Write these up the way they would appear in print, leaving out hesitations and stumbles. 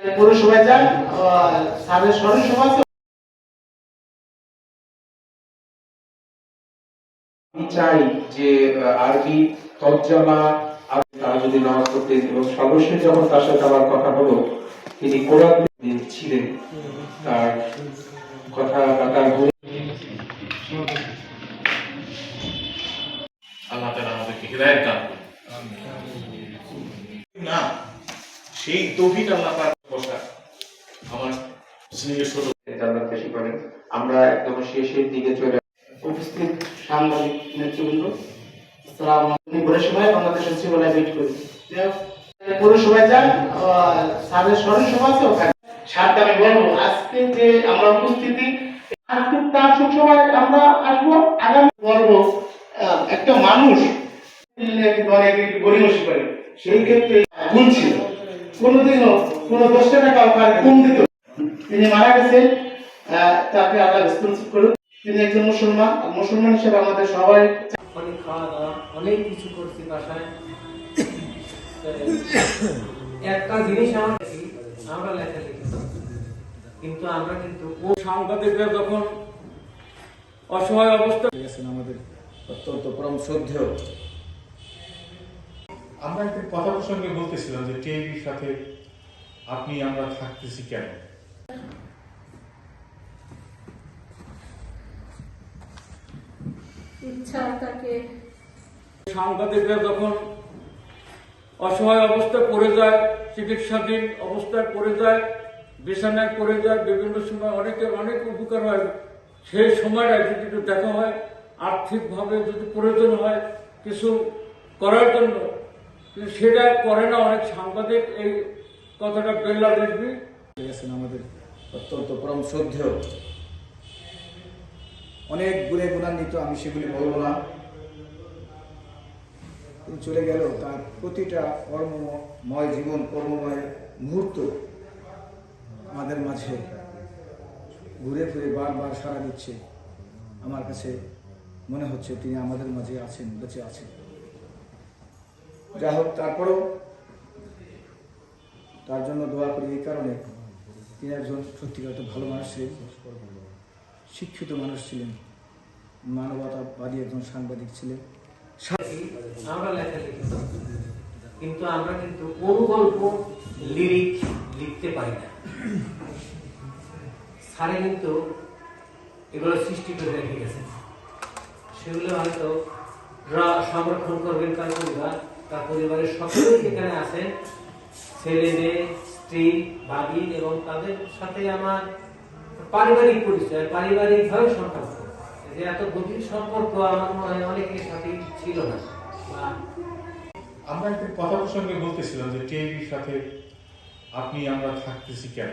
পৌরসভায় যান, স্যারের স্মরণ সভা আছে। আমি চাই যে আরবি তর্জমা তারা যদি নামাজ পড়তেন, এবং সর্বশেষ যখন তার সাথে আমার কথা হলো, তিনি কোরআন ছিলেন, তার কথা তার আল্লাহ তাআলা আমাদেরকে হিদায়াত দান করুন। না, সেই তৌফিক আল্লাহ পাক বসা আমার স্নেহের ছোট জান্নাত বেশি করেন। আমরা একদম শেষের দিকে চলে উপস্থিত সাংবাদিক নেতৃবৃন্দ, আসসালামু আলাইকুম। পৌরসভায় বাংলাদেশ সচিবালয় মিট করি। পৌরসভায় যান, স্যারের স্মরণ সভা আছে ওখানে। সাথে আমি বলবো আজকে যে আমরা উপস্থিতি, আজকে তার সবসময় আমরা আসবো। আগামী বলবো একটা মানুষ গরিমসি করে, সেই ক্ষেত্রে গুণ ছিল, কোনোদিনও কোনো 10 টাকা কম দিত। তিনি মারা গেছেন, তাকে আল্লাহ রেসপন্সিভ করুন। তিনি একজন মুসলমান, মুসলমান হিসেবে আমাদের সবাই অনেক খাওয়া দাওয়া অনেক কিছু করছি বাসায়। একটা জিনিস আমরা লেখালেখি, কিন্তু আমরা কিন্তু সাংবাদিকরা যখন অসহায় অবস্থা গেছেন আমাদের অত্যন্ত পরম শ্রদ্ধেয়। আমরা একটা কথা প্রসঙ্গে বলতেছিলাম যে টিআইবির সাথে আপনি আমরা থাকতেছি কেন। ইচ্ছা তাকে সাংবাদিকরা যখন অসহায় অবস্থায় পড়ে যায়, চিকিৎসাধীন অবস্থায় পড়ে যায়, বিছানায় পড়ে যায়, বিভিন্ন সময় অনেকের অনেক উপকার হয়। সেই সময়টা যদি একটু দেখা হয়, আর্থিকভাবে যদি প্রয়োজন হয় কিছু করার জন্য, কিন্তু সেটা করে না অনেক সাংবাদিক। এই কথাটা বেল্লা দেখবি গেছেন আমাদের অত্যন্ত পরম শ্রদ্ধেয়। অনেক গুণে গুণান্বিত, আমি সেগুলি বলবো না। তিনি চলে গেল, তার প্রতিটা কর্মময় জীবন, কর্মময় মুহূর্ত আমাদের মাঝে ঘুরে ফিরে বারবার সাড়া দিচ্ছে। আমার কাছে মনে হচ্ছে তিনি আমাদের মাঝে আছেন, বেঁচে আছেন। যাই হোক, তারপরেও তার জন্য দোয়া করি এই কারণে, তিনি একজন সত্যিকার ভালো মানুষ ছিলেন, শিক্ষিত মানুষ ছিলেন, মানবতাবাদী একজন সাংবাদিক ছিলেন। আমরা লেখালেখি, কিন্তু আমরা কিন্তু অনুগল্প লিরিক লিখতে পারি না। স্যারে কিন্তু এগুলো সৃষ্টি করে রেখে গেছেন, সেগুলো হয়তো সংরক্ষণ করবেন তার পরিবার, তার পরিবারের সকলেই এখানে আছেন, ছেলে মেয়ে, স্ত্রী, ভাবি, এবং তাদের সাথে আমার পারিবারিক পরিচয়, পারিবারিক ভাবে সম্পর্ক, যে এত গভীর সম্পর্ক আমার মনে হয় অনেকের সাথে ছিল না। আমরা একটা কথা প্রসঙ্গে বলতেছিলাম যে টিআইবির সাথে আপনি আমরা থাকতেছি কেন।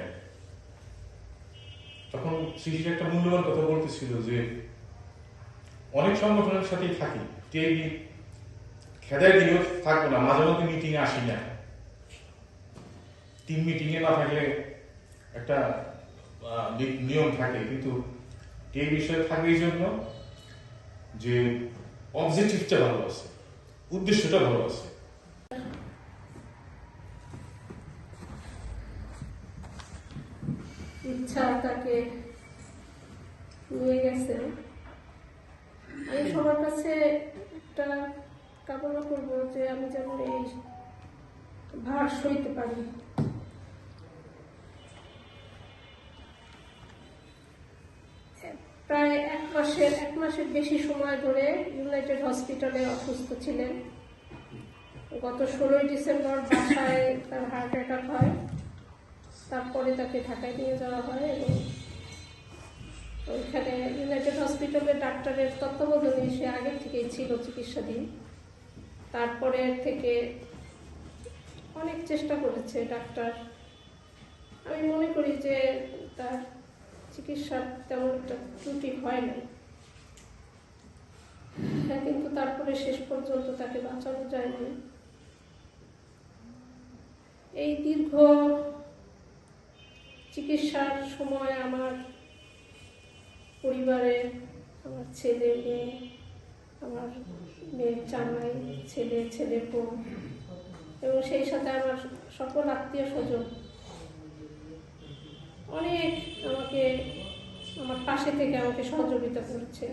তখন সিসির একটা মূল্যবান কথা বলতেছিল যে অনেক সংগঠনের সাথেই থাকি, টিআইবি খেদায় দিলেও থাকবো না, মাঝে মধ্যে মিটিংয়ে আসি না। টিম মিটিংয়ে না থাকলে একটা নিয়ম থাকে, কিন্তু এই বিষয়ে থাকে এই জন্য যে অবজেক্টিভটা ভালো আছে, উদ্দেশ্যটা ভালো আছে। ইচ্ছা তাকে নিয়ে গেছে। আমি সবার কাছে একটা কামনা করবো যে আমি যেন এই ভার সইতে পারি। প্রায় এক মাসের বেশি সময় ধরে ইউনাইটেড হসপিটালে অসুস্থ ছিলেন। গত 16 ডিসেম্বর বাসায় তার হার্ট অ্যাটাক হয়, তারপরে তাকে ঢাকায় নিয়ে যাওয়া হয় এবং ওইখানে ইউনাইটেড হসপিটালের ডাক্তারের তত্ত্বাবধানে সে আগে থেকেই ছিল চিকিৎসাধীন। তারপরে থেকে অনেক চেষ্টা করেছে ডাক্তার। আমি মনে করি যে তার চিকিৎসার তেমন একটা ত্রুটি হয় না, কিন্তু তারপরে শেষ পর্যন্ত তাকে বাঁচানো যায়নি। এই দীর্ঘ চিকিৎসার সময় আমার পরিবারে আমার ছেলে মেয়ে, আমার মেয়ের জামাই, ছেলের বউ এবং সেই সাথে আমার সকল আত্মীয় স্বজন অনেক আমাকে আমার পাশে থেকে আমাকে সহযোগিতা করছে।